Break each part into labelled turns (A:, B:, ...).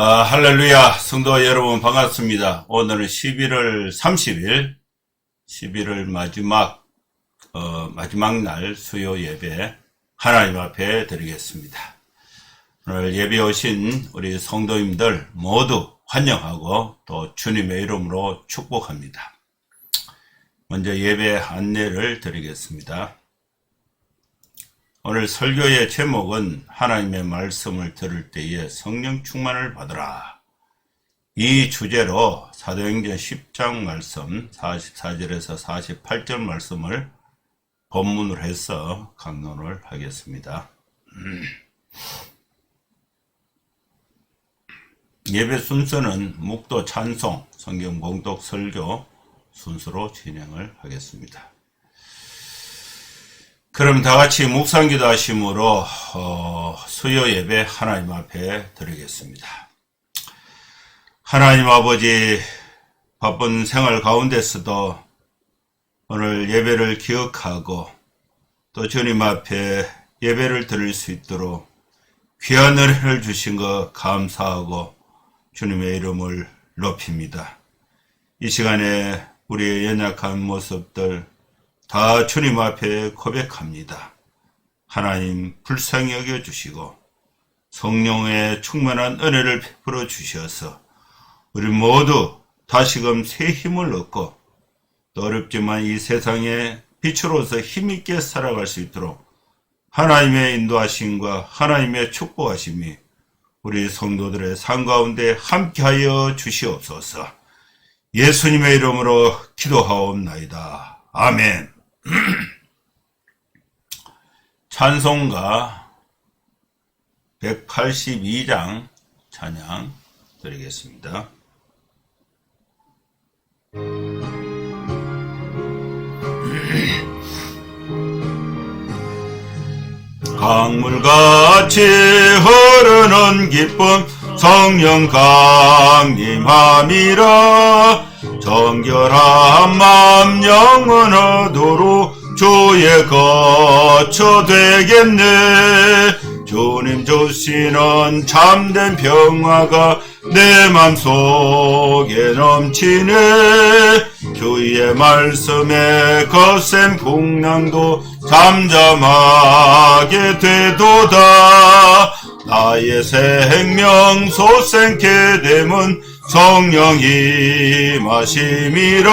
A: 할렐루야. 성도 여러분 반갑습니다. 오늘은 11월 30일, 11월 마지막 날 수요 예배 하나님 앞에 드리겠습니다. 오늘 예배 오신 우리 성도님들 모두 환영하고 또 주님의 이름으로 축복합니다. 먼저 예배 안내를 드리겠습니다. 오늘 설교의 제목은 하나님의 말씀을 들을 때에 성령 충만을 받으라. 이 주제로 사도행전 10장 말씀 44절에서 48절 말씀을 본문으로 해서 강론을 하겠습니다. 예배 순서는 묵도 찬송, 성경 봉독 설교 순서로 진행을 하겠습니다. 그럼 다같이 묵상기도 하심으로 수요 예배 하나님 앞에 드리겠습니다. 하나님 아버지, 바쁜 생활 가운데서도 오늘 예배를 기억하고 또 주님 앞에 예배를 드릴 수 있도록 귀한 은혜를 주신 것 감사하고 주님의 이름을 높입니다. 이 시간에 우리의 연약한 모습들 다 주님 앞에 고백합니다. 하나님 불쌍히 여겨주시고 성령의 충만한 은혜를 베풀어 주셔서 우리 모두 다시금 새 힘을 얻고 또 어렵지만 이 세상에 빛으로서 힘있게 살아갈 수 있도록 하나님의 인도하심과 하나님의 축복하심이 우리 성도들의 삶 가운데 함께하여 주시옵소서. 예수님의 이름으로 기도하옵나이다. 아멘. 찬송가 182장 찬양 드리겠습니다. 강물같이 흐르는 기쁨 성령 강림함이라. 정결한 맘 영원하도록 주의 거처 되겠네. 주님 주시는 참된 평화가 내 맘속에 넘치네. 주의 말씀에 거센 풍랑도 잠잠하게 되도다. 나의 생명 솟생케 됨은 성령이 마심이라.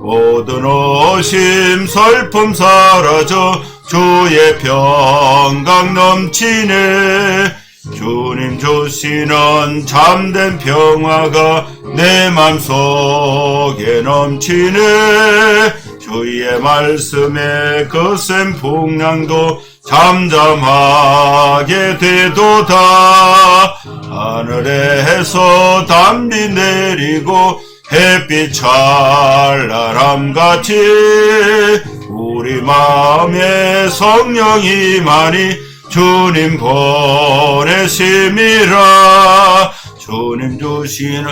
A: 모든 의심 슬픔 사라져 주의 평강 넘치네. 주님 주시는 참된 평화가 내 맘속에 넘치네. 주의 말씀에 거센 풍랑도 잠잠하게 되도다. 하늘에서 담비 내리고 햇빛 찬란함같이 우리 마음에 성령이 많이 주님 보내심이라. 주님 주시는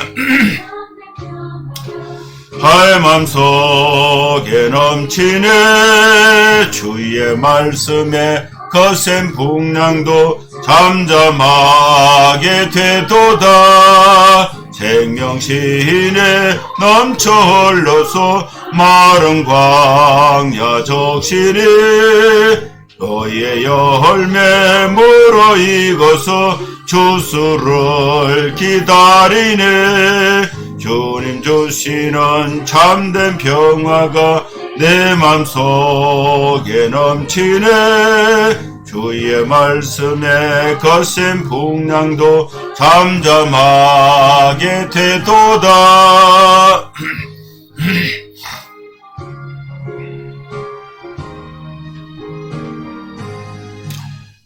A: 할 맘속에 넘치네. 주의 말씀에 거센 풍랑도 잠잠하게 되도다. 생명신에 넘쳐 흘러서 마른 광야 적시니 너의 열매 물어 익어서 주수를 기다리네. 주님 주시는 참된 평화가 내 맘속에 넘치네. 주의 말씀에 거센 풍랑도 잠잠하게 되도다.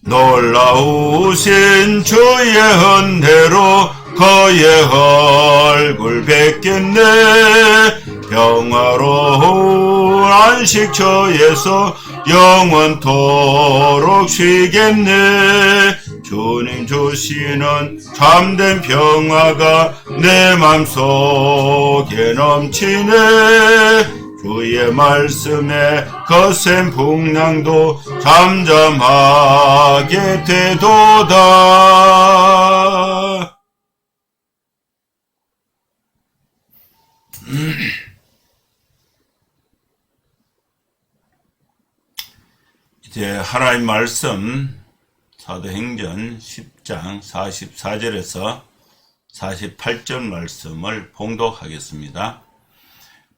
A: 놀라우신 주의 은혜로 그의 얼굴 뵙겠네. 평화로운 안식처에서 영원토록 쉬겠네. 주님 주시는 참된 평화가 내 맘속에 넘치네. 주의 말씀에 거센 풍랑도 잠잠하게 되도다. 이제 하나님 말씀 사도행전 10장 44절에서 48절 말씀을 봉독하겠습니다.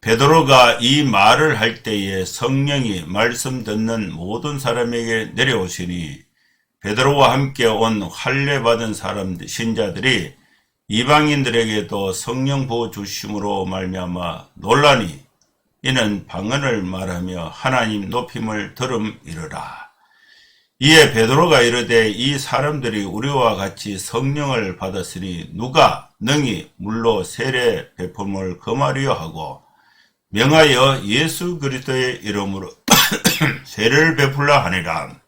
A: 베드로가 이 말을 할 때에 성령이 말씀 듣는 모든 사람에게 내려오시니 베드로와 함께 온 할례 받은 사람들 신자들이 이방인들에게도 성령 부어 주심으로 말미암아 놀라니 이는 방언을 말하며 하나님 높임을 들음이르라. 이에 베드로가 이르되 이 사람들이 우리와 같이 성령을 받았으니 누가 능히 물로 세례 베품을 금하리요 하고 명하여 예수 그리스도의 이름으로 세례를 베풀라 하니라.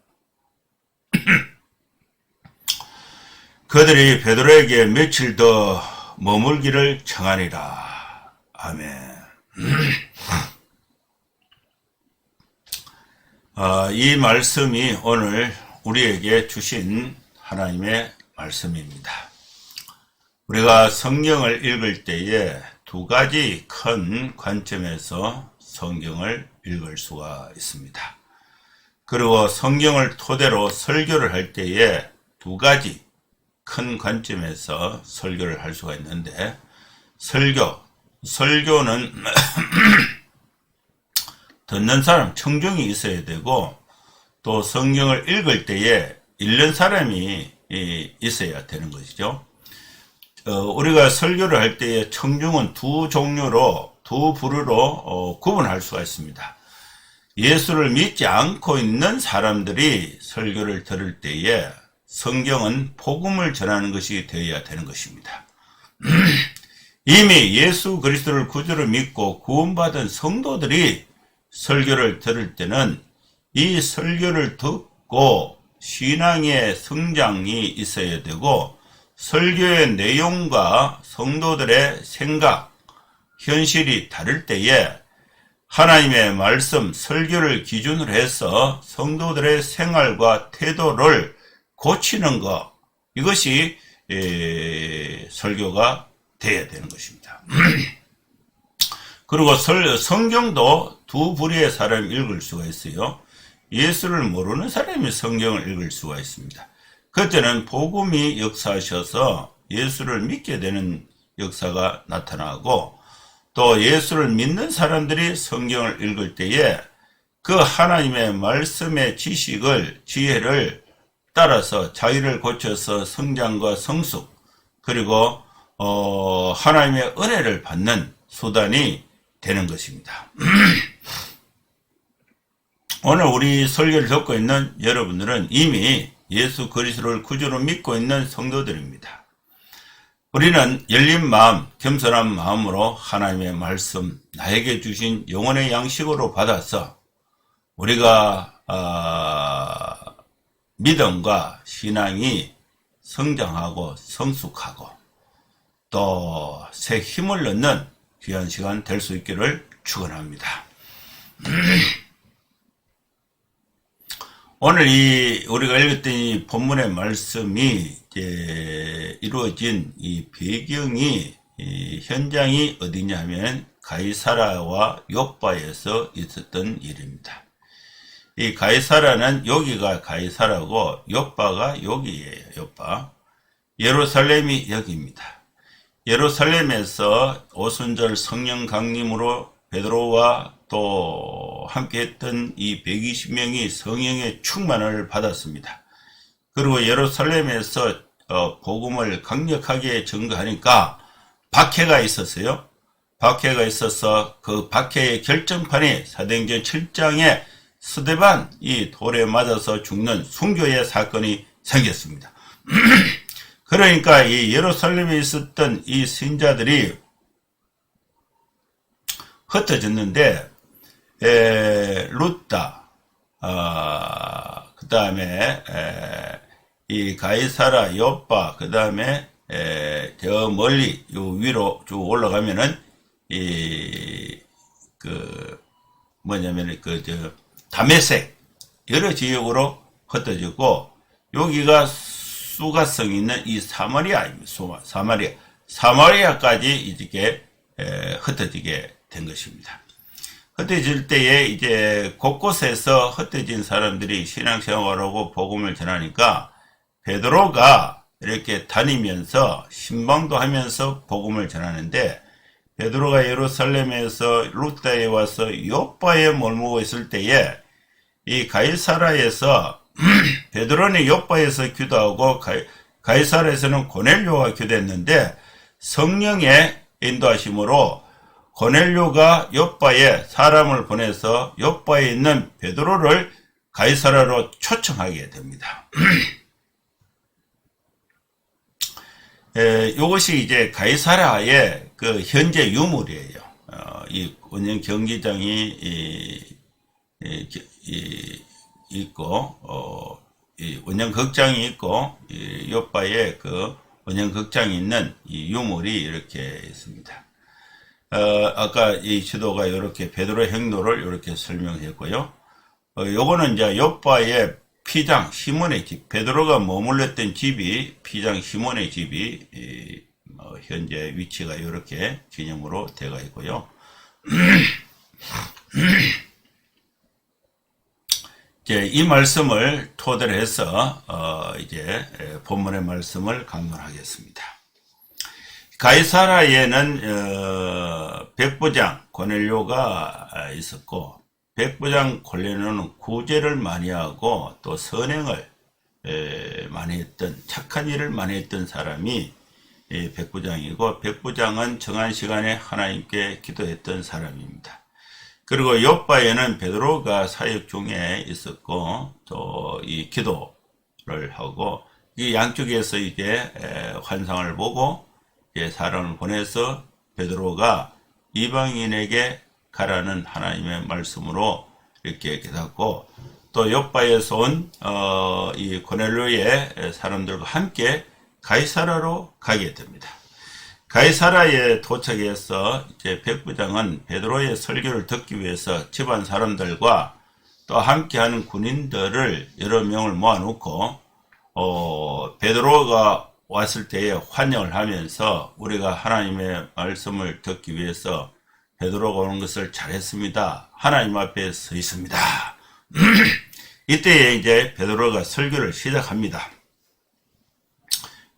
A: 그들이 베드로에게 며칠 더 머물기를 청하니라. 아멘. 이 말씀이 오늘 우리에게 주신 하나님의 말씀입니다. 우리가 성경을 읽을 때에 두 가지 큰 관점에서 성경을 읽을 수가 있습니다. 그리고 성경을 토대로 설교를 할 때에 두 가지 큰 관점에서 설교를 할 수가 있는데, 설교는 듣는 사람, 청중이 있어야 되고, 또 성경을 읽을 때에 읽는 사람이 있어야 되는 것이죠. 우리가 설교를 할 때에 청중은 두 부류로 구분할 수가 있습니다. 예수를 믿지 않고 있는 사람들이 설교를 들을 때에 성경은 복음을 전하는 것이 되어야 되는 것입니다. 이미 예수 그리스도를 구주로 믿고 구원받은 성도들이 설교를 들을 때는 이 설교를 듣고 신앙의 성장이 있어야 되고, 설교의 내용과 성도들의 생각, 현실이 다를 때에 하나님의 말씀, 설교를 기준으로 해서 성도들의 생활과 태도를 고치는 것, 이것이 설교가 되어야 되는 것입니다. 그리고 성경도 두 부류의 사람이 읽을 수가 있어요. 예수를 모르는 사람이 성경을 읽을 수가 있습니다. 그때는 복음이 역사하셔서 예수를 믿게 되는 역사가 나타나고, 또 예수를 믿는 사람들이 성경을 읽을 때에 그 하나님의 말씀의 지혜를 따라서 자기를 고쳐서 성장과 성숙, 그리고 하나님의 은혜를 받는 수단이 되는 것입니다. 오늘 우리 설교를 듣고 있는 여러분들은 이미 예수 그리스도를 구주로 믿고 있는 성도들입니다. 우리는 열린 마음, 겸손한 마음으로 하나님의 말씀, 나에게 주신 영혼의 양식으로 받아서 우리가 믿음과 신앙이 성장하고 성숙하고 또 새 힘을 얻는 귀한 시간 될 수 있기를 축원합니다. 오늘 우리가 읽었던 이 본문의 말씀이 이루어진 이 배경이, 현장이 어디냐면 가이사라와 욥바에서 있었던 일입니다. 이 가이사라는, 여기가 가이사라고 욥바가 여기예요. 욥바. 예루살렘이 여기입니다. 예루살렘에서 오순절 성령 강림으로 베드로와 또 함께했던 이 120명이 성령의 충만을 받았습니다. 그리고 예루살렘에서 복음을 강력하게 전거하니까 박해가 있었어요. 박해가 있어서 그 박해의 결정판이 사도행전 7장에 스데반 이 돌에 맞아서 죽는 순교의 사건이 생겼습니다. 그러니까 이 예루살렘에 있었던 이 신자들이 흩어졌는데, 루다, 그 다음에 이 가이사라, 욥바, 그 다음에 저 멀리 요 위로 쭉 올라가면은 다메섹 여러 지역으로 흩어졌고, 여기가 수가성 있는 이 사마리아입니다. 사마리아까지 이렇게 흩어지게 된 것입니다. 흩어질 때에 이제 곳곳에서 흩어진 사람들이 신앙생활하고 복음을 전하니까 베드로가 이렇게 다니면서 신방도 하면서 복음을 전하는데, 베드로가 예루살렘에서 루다에 와서 요빠에 머무고 있을 때에 이 가이사라에서 베드로는 요빠에서 기도하고 가이사라에서는 고넬료가 기도했는데, 성령의 인도하심으로 고넬료가 요빠에 사람을 보내서 요빠에 있는 베드로를 가이사라로 초청하게 됩니다. 이것이 이제 가이사라의 그 현재 유물이에요. 이 원형 경기장이 있고, 이 원형 극장이 있고, 이 요빠에 그 원형 극장이 있는 이 유물이 이렇게 있습니다. 아까 이 지도가 이렇게 베드로의 행로를 이렇게 설명했고요. 요거는 이제 요빠의 피장 시몬의 집, 베드로가 머물렀던 집이 피장 시몬의 집이 현재 위치가 이렇게 기념으로 되어 있고요. 이제 이 말씀을 토대로 해서 이제 본문의 말씀을 강론하겠습니다. 가이사라에는 백부장 고넬료가 있었고, 백부장 고넬료는 구제를 많이 하고 또 선행을 많이 했던, 착한 일을 많이 했던 사람이 백부장이고, 백부장은 정한 시간에 하나님께 기도했던 사람입니다. 그리고 요빠에는 베드로가 사역 중에 있었고, 또 이 기도를 하고, 이 양쪽에서 이제 환상을 보고 사람을 보내서 베드로가 이방인에게 가라는 하나님의 말씀으로 이렇게 깨닫고, 또 요빠에서 온 이 고넬료의 사람들과 함께 가이사라로 가게 됩니다. 가이사라에 도착해서 이제 백부장은 베드로의 설교를 듣기 위해서 집안 사람들과 또 함께하는 군인들을 여러 명을 모아놓고 베드로가 왔을 때에 환영을 하면서, 우리가 하나님의 말씀을 듣기 위해서 베드로가 오는 것을 잘했습니다. 하나님 앞에 서 있습니다. 이때에 이제 베드로가 설교를 시작합니다.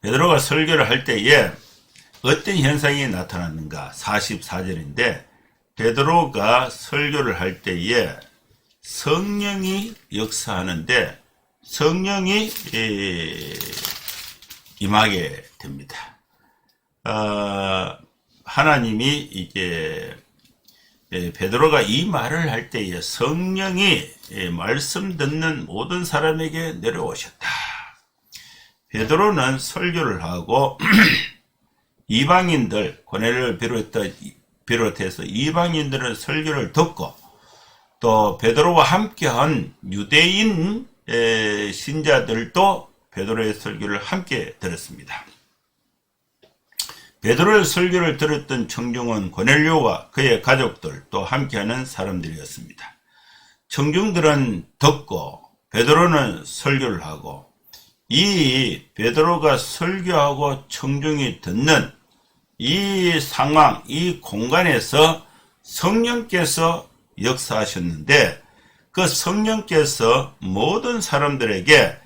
A: 베드로가 설교를 할 때에 어떤 현상이 나타났는가? 44절인데, 베드로가 설교를 할 때에 성령이 역사하는데 성령이 임하게 됩니다. 하나님이 이제 베드로가 이 말을 할 때에 성령이 말씀 듣는 모든 사람에게 내려오셨다. 베드로는 설교를 하고 이방인들, 고넬료를 비롯해서 이방인들은 설교를 듣고, 또 베드로와 함께한 유대인 신자들도 베드로의 설교를 함께 들었습니다. 베드로의 설교를 들었던 청중은 고넬료와 그의 가족들, 또 함께하는 사람들이었습니다. 청중들은 듣고 베드로는 설교를 하고, 이 베드로가 설교하고 청중이 듣는 이 상황, 이 공간에서 성령께서 역사하셨는데, 그 성령께서 모든 사람들에게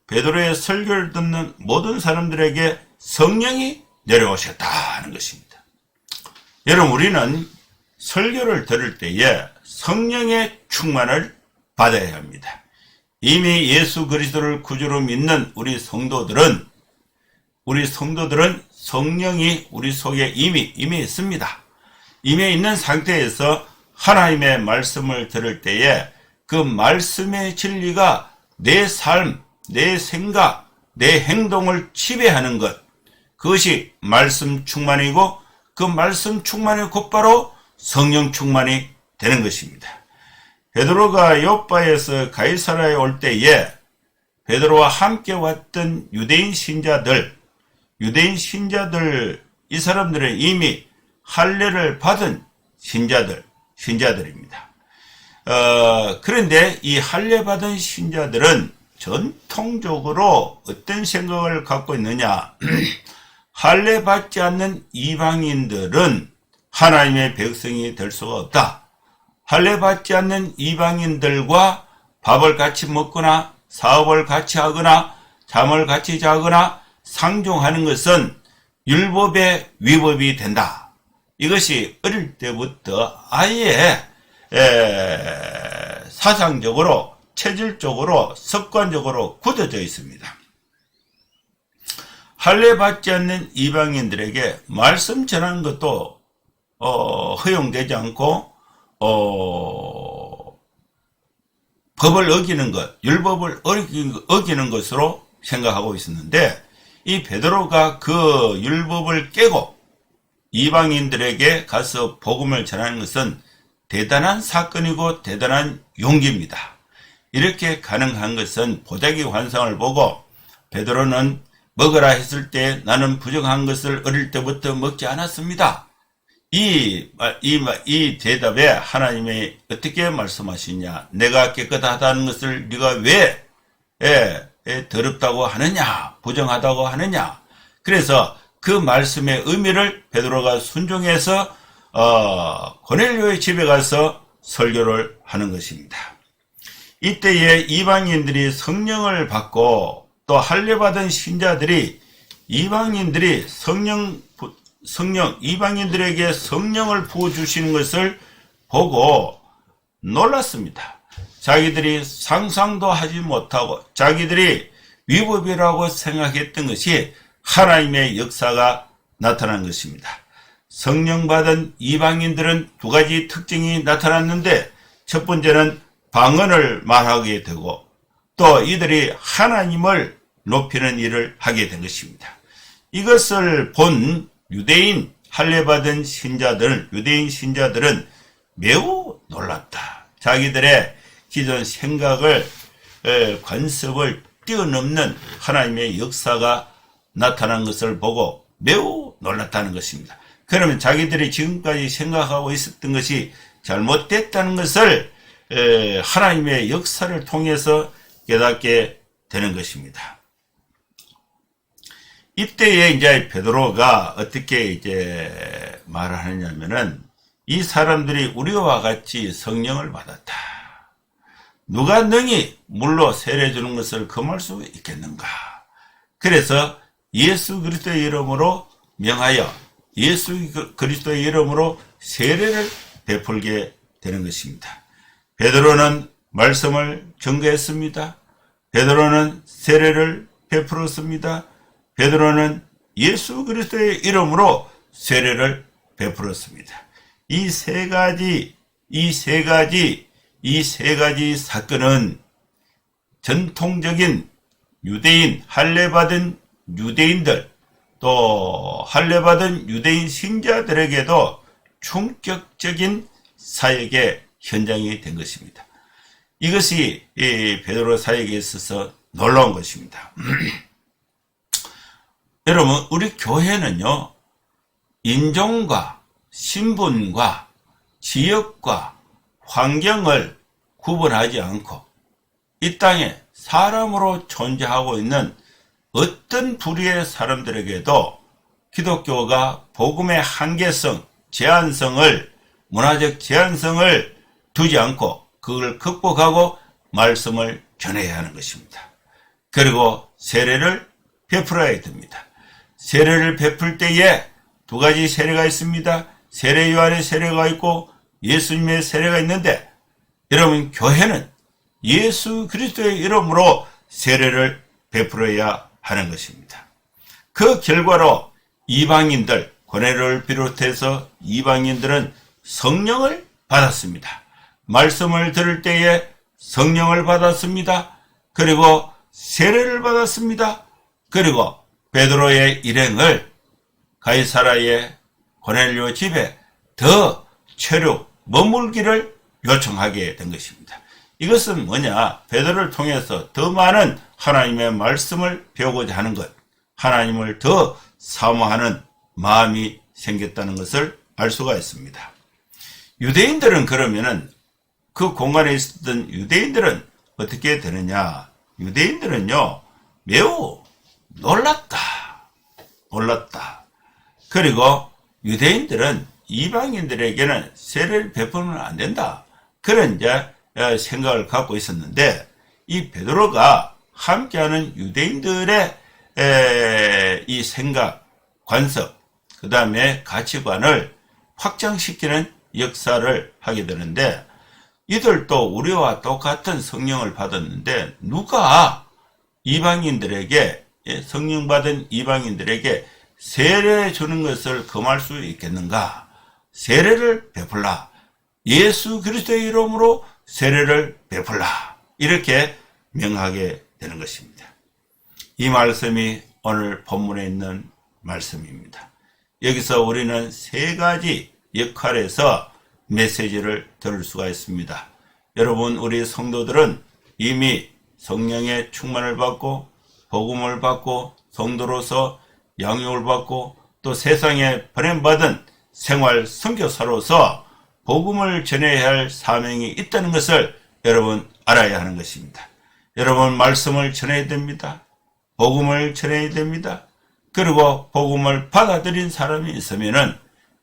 A: 베드로의 설교를 듣는 모든 사람들에게 성령이 내려오셨다는 것입니다. 여러분, 우리는 설교를 들을 때에 성령의 충만을 받아야 합니다. 이미 예수 그리스도를 구주로 믿는 우리 성도들은 성령이 우리 속에 이미 있습니다. 이미 있는 상태에서 하나님의 말씀을 들을 때에 그 말씀의 진리가 내 삶, 내 생각, 내 행동을 지배하는 것, 그것이 말씀 충만이고, 그 말씀 충만이 곧바로 성령 충만이 되는 것입니다. 베드로가 요빠에서 가이사라에 올 때에 베드로와 함께 왔던 유대인 신자들, 이 사람들은 이미 할례를 받은 신자들입니다. 그런데 이 할례 받은 신자들은 전통적으로 어떤 생각을 갖고 있느냐? 할례 받지 않는 이방인들은 하나님의 백성이 될 수가 없다. 할례 받지 않는 이방인들과 밥을 같이 먹거나 사업을 같이 하거나 잠을 같이 자거나 상종하는 것은 율법의 위법이 된다. 이것이 어릴 때부터 아예 사상적으로, 체질적으로, 습관적으로 굳어져 있습니다. 할례 받지 않는 이방인들에게 말씀 전하는 것도 허용되지 않고 법을 어기는 것, 율법을 어기는 것으로 생각하고 있었는데, 이 베드로가 그 율법을 깨고 이방인들에게 가서 복음을 전하는 것은 대단한 사건이고 대단한 용기입니다. 이렇게 가능한 것은 보자기 환상을 보고 베드로는 먹으라 했을 때 나는 부정한 것을 어릴 때부터 먹지 않았습니다. 이 대답에 하나님이 어떻게 말씀하시냐? 내가 깨끗하다는 것을 네가 왜 더럽다고 하느냐? 부정하다고 하느냐? 그래서 그 말씀의 의미를 베드로가 순종해서 고넬료의 집에 가서 설교를 하는 것입니다. 이때에 이방인들이 성령을 받고 또 할례받은 신자들이 이방인들에게 성령을 부어주시는 것을 보고 놀랐습니다. 자기들이 상상도 하지 못하고 자기들이 위법이라고 생각했던 것이 하나님의 역사가 나타난 것입니다. 성령 받은 이방인들은 두 가지 특징이 나타났는데, 첫 번째는 방언을 말하게 되고 또 이들이 하나님을 높이는 일을 하게 된 것입니다. 이것을 본 유대인 할례받은 유대인 신자들은 매우 놀랐다. 자기들의 기존 생각을, 관습을 뛰어넘는 하나님의 역사가 나타난 것을 보고 매우 놀랐다는 것입니다. 그러면 자기들이 지금까지 생각하고 있었던 것이 잘못됐다는 것을 하나님의 역사를 통해서 깨닫게 되는 것입니다. 이때에 이제 베드로가 어떻게 이제 말을 하느냐면은, 이 사람들이 우리와 같이 성령을 받았다. 누가 능히 물로 세례 주는 것을 금할 수 있겠는가? 그래서 예수 그리스도의 이름으로 명하여 예수 그리스도의 이름으로 세례를 베풀게 되는 것입니다. 베드로는 말씀을 전거했습니다. 베드로는 세례를 베풀었습니다. 베드로는 예수 그리스도의 이름으로 세례를 베풀었습니다. 이 세 가지 사건은 전통적인 유대인, 할례받은 유대인들, 또 할례받은 유대인 신자들에게도 충격적인 사역의 현장이 된 것입니다. 이것이 베드로 사역에 있어서 놀라운 것입니다. 여러분, 우리 교회는요, 인종과 신분과 지역과 환경을 구분하지 않고 이 땅에 사람으로 존재하고 있는 어떤 부류의 사람들에게도 기독교가 복음의 한계성, 문화적 제한성을 두지 않고 그걸 극복하고 말씀을 전해야 하는 것입니다. 그리고 세례를 베풀어야 됩니다. 세례를 베풀 때에 두 가지 세례가 있습니다. 세례 요한의 세례가 있고 예수님의 세례가 있는데, 여러분, 교회는 예수 그리스도의 이름으로 세례를 베풀어야 하는 것입니다. 그 결과로 이방인들, 고넬료를 비롯해서 이방인들은 성령을 받았습니다. 말씀을 들을 때에 성령을 받았습니다. 그리고 세례를 받았습니다. 그리고 베드로의 일행을 가이사라의 고넬료 집에 더 체류 머물기를 요청하게 된 것입니다. 이것은 뭐냐? 베드로를 통해서 더 많은 하나님의 말씀을 배우고자 하는 것, 하나님을 더 사모하는 마음이 생겼다는 것을 알 수가 있습니다. 유대인들은 그러면은 그 공간에 있었던 유대인들은 어떻게 되느냐? 유대인들은요, 매우 놀랐다. 몰랐다. 그리고 유대인들은 이방인들에게는 세례를 베풀면 안 된다. 그런 이제 생각을 갖고 있었는데, 이 베드로가 함께하는 유대인들의 이 생각, 관습, 그 다음에 가치관을 확장시키는 역사를 하게 되는데, 이들도 우리와 똑같은 성령을 받았는데 누가 이방인들에게, 성령 받은 이방인들에게 세례 주는 것을 금할 수 있겠는가? 세례를 베풀라. 예수 그리스도의 이름으로 세례를 베풀라. 이렇게 명하게 되는 것입니다. 이 말씀이 오늘 본문에 있는 말씀입니다. 여기서 우리는 세 가지 역할에서 메시지를 들을 수가 있습니다. 여러분, 우리 성도들은 이미 성령의 충만을 받고 복음을 받고 성도로서 양육을 받고 또 세상에 보냄받은 생활 선교사로서 복음을 전해야 할 사명이 있다는 것을 여러분 알아야 하는 것입니다. 여러분, 말씀을 전해야 됩니다. 복음을 전해야 됩니다. 그리고 복음을 받아들인 사람이 있으면은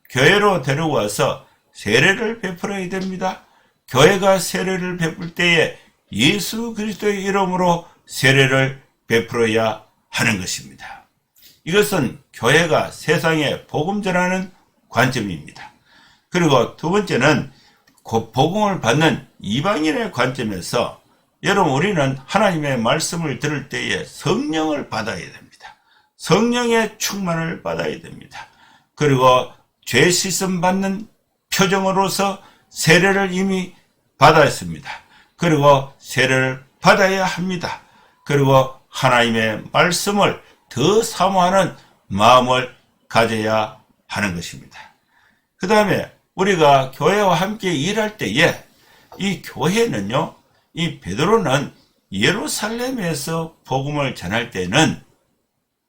A: 교회로 데려와서 세례를 베풀어야 됩니다. 교회가 세례를 베풀 때에 예수 그리스도의 이름으로 세례를 베풀어야 하는 것입니다. 이것은 교회가 세상에 복음 전하는 관점입니다. 그리고 두 번째는 복음을 받는 이방인의 관점에서 여러분, 우리는 하나님의 말씀을 들을 때에 성령을 받아야 됩니다. 성령의 충만을 받아야 됩니다. 그리고 죄 씻음 받는 표정으로서 세례를 이미 받았습니다. 그리고 세례를 받아야 합니다. 그리고 하나님의 말씀을 더 사모하는 마음을 가져야 하는 것입니다. 그 다음에 우리가 교회와 함께 일할 때에 이 교회는요, 이 베드로는 예루살렘에서 복음을 전할 때는,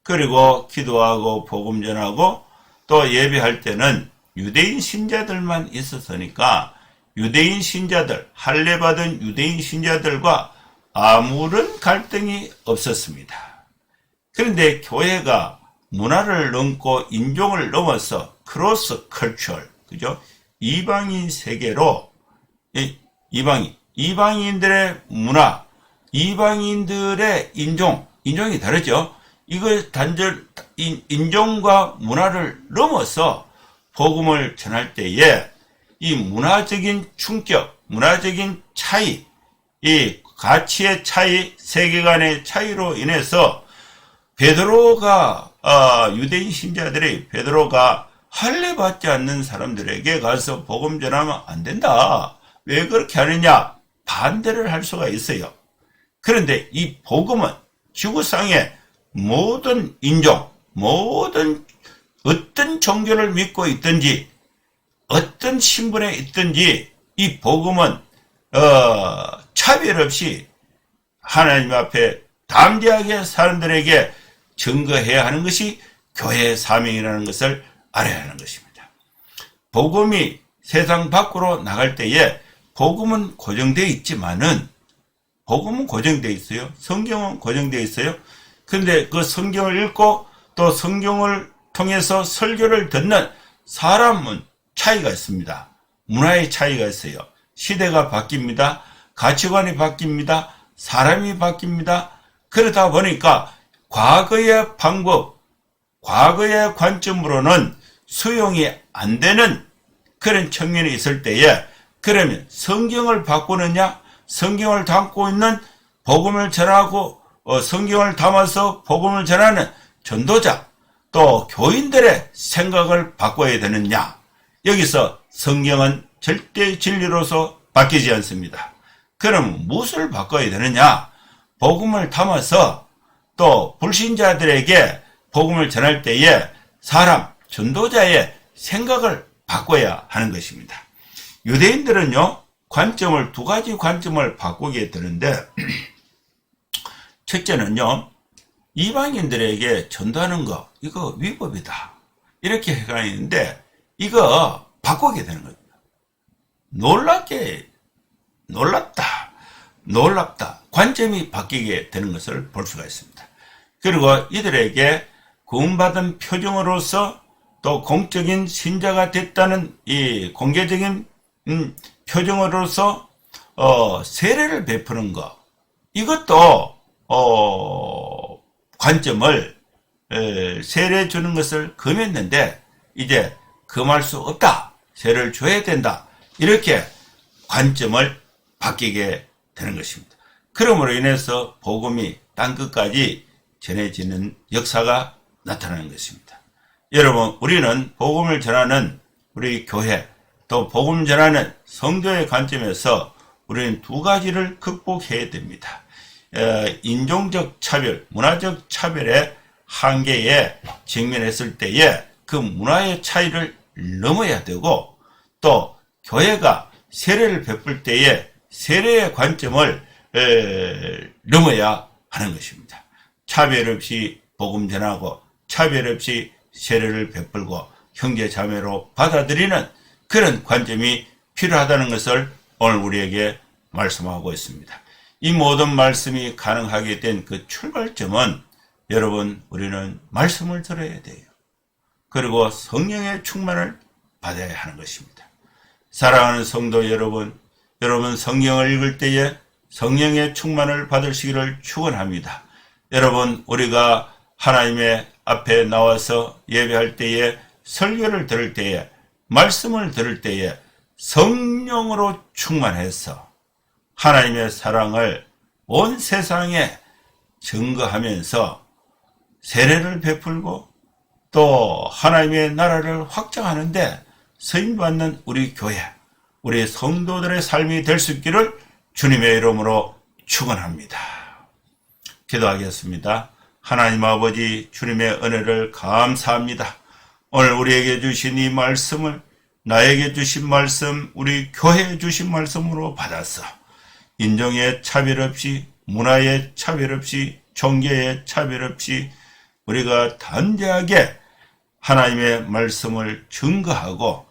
A: 그리고 기도하고 복음 전하고 또 예배할 때는 유대인 신자들만 있었으니까 유대인 신자들, 할례받은 유대인 신자들과 아무런 갈등이 없었습니다. 그런데 교회가 문화를 넘고 인종을 넘어서 크로스 컬처럴, 그죠? 이방인 세계로, 이방인들의 문화, 이방인들의 인종이 다르죠? 이걸 인종과 문화를 넘어서 복음을 전할 때에 이 문화적인 충격, 문화적인 차이, 이 가치의 차이, 세계관의 차이로 인해서 베드로가 유대인 신자들이 베드로가 할례 받지 않는 사람들에게 가서 복음 전하면 안 된다. 왜 그렇게 하느냐? 반대를 할 수가 있어요. 그런데 이 복음은 지구상의 모든 인종, 모든 어떤 종교를 믿고 있든지 어떤 신분에 있든지 이 복음은 차별 없이 하나님 앞에 담대하게 사람들에게 증거해야 하는 것이 교회의 사명이라는 것을 알아야 하는 것입니다. 복음이 세상 밖으로 나갈 때에 복음은 고정되어 있지만은, 복음은 고정되어 있어요. 성경은 고정되어 있어요. 근데 그 성경을 읽고 또 성경을 통해서 설교를 듣는 사람은 차이가 있습니다. 문화의 차이가 있어요. 시대가 바뀝니다. 가치관이 바뀝니다. 사람이 바뀝니다. 그러다 보니까 과거의 방법, 과거의 관점으로는 수용이 안 되는 그런 청년이 있을 때에, 그러면 성경을 바꾸느냐, 성경을 담고 있는 복음을 전하고 성경을 담아서 복음을 전하는 전도자, 또 교인들의 생각을 바꿔야 되느냐. 여기서 성경은 절대 진리로서 바뀌지 않습니다. 그럼 무엇을 바꿔야 되느냐? 복음을 담아서 또 불신자들에게 복음을 전할 때에 사람, 전도자의 생각을 바꿔야 하는 것입니다. 유대인들은요, 두 가지 관점을 바꾸게 되는데, 첫째는요, 이방인들에게 전도하는 거, 이거 위법이다. 이렇게 해가는데, 이거 바꾸게 되는 겁니다. 놀랍다. 관점이 바뀌게 되는 것을 볼 수가 있습니다. 그리고 이들에게 구원받은 표정으로서 또 공적인 신자가 됐다는 이 공개적인 표정으로서 세례를 베푸는 것, 이것도 관점을 세례 주는 것을 금했는데 이제 금할 수 없다, 세례를 줘야 된다, 이렇게 관점을 바뀌게 되는 것입니다. 그러므로 인해서 복음이 땅끝까지 전해지는 역사가 나타나는 것입니다. 여러분, 우리는 복음을 전하는 우리 교회, 또 복음 전하는 성도의 관점에서 우리는 두 가지를 극복해야 됩니다. 인종적 차별, 문화적 차별의 한계에 직면했을 때에 그 문화의 차이를 넘어야 되고, 또 교회가 세례를 베풀 때에 세례의 관점을 넘어야 하는 것입니다. 차별 없이 복음 전하고 차별 없이 세례를 베풀고 형제 자매로 받아들이는 그런 관점이 필요하다는 것을 오늘 우리에게 말씀하고 있습니다. 이 모든 말씀이 가능하게 된 그 출발점은 여러분, 우리는 말씀을 들어야 돼요. 그리고 성령의 충만을 받아야 하는 것입니다. 사랑하는 성도 여러분, 여러분 성경을 읽을 때에 성령의 충만을 받으시기를 축원합니다. 여러분, 우리가 하나님의 앞에 나와서 예배할 때에, 설교를 들을 때에, 말씀을 들을 때에 성령으로 충만해서 하나님의 사랑을 온 세상에 증거하면서 세례를 베풀고 또 하나님의 나라를 확장하는데 쓰임받는 우리 교회, 우리 성도들의 삶이 될 수 있기를 주님의 이름으로 축원합니다. 기도하겠습니다. 하나님 아버지, 주님의 은혜를 감사합니다. 오늘 우리에게 주신 이 말씀을 나에게 주신 말씀, 우리 교회에 주신 말씀으로 받아서 인종의 차별 없이, 문화의 차별 없이, 종교의 차별 없이 우리가 담대하게 하나님의 말씀을 증거하고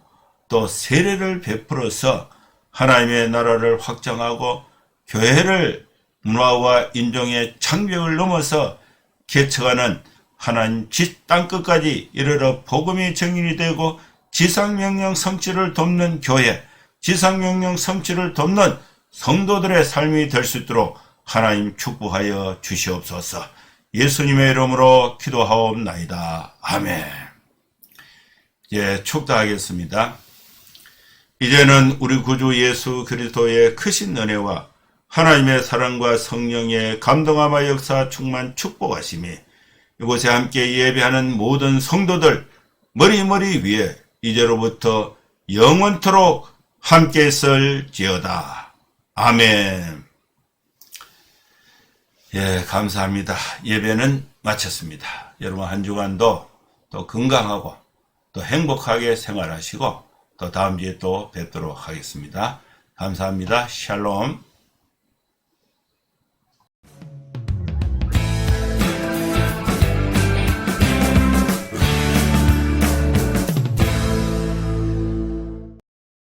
A: 또 세례를 베풀어서 하나님의 나라를 확장하고 교회를 문화와 인종의 장벽을 넘어서 개척하는 하나님 땅끝까지 이르러 복음이 정인이 되고 지상명령 성취를 돕는 교회, 지상명령 성취를 돕는 성도들의 삶이 될 수 있도록 하나님 축복하여 주시옵소서. 예수님의 이름으로 기도하옵나이다. 아멘. 축도하겠습니다. 이제는 우리 구주 예수 그리스도의 크신 은혜와 하나님의 사랑과 성령의 감동함과 역사 충만 축복하심이 이곳에 함께 예배하는 모든 성도들 머리머리 위에 이제로부터 영원토록 함께 있을지어다. 아멘. 감사합니다. 예배는 마쳤습니다. 여러분 한 주간도 또 건강하고 또 행복하게 생활하시고 또 다음 주에 또 뵙도록 하겠습니다. 감사합니다. 샬롬.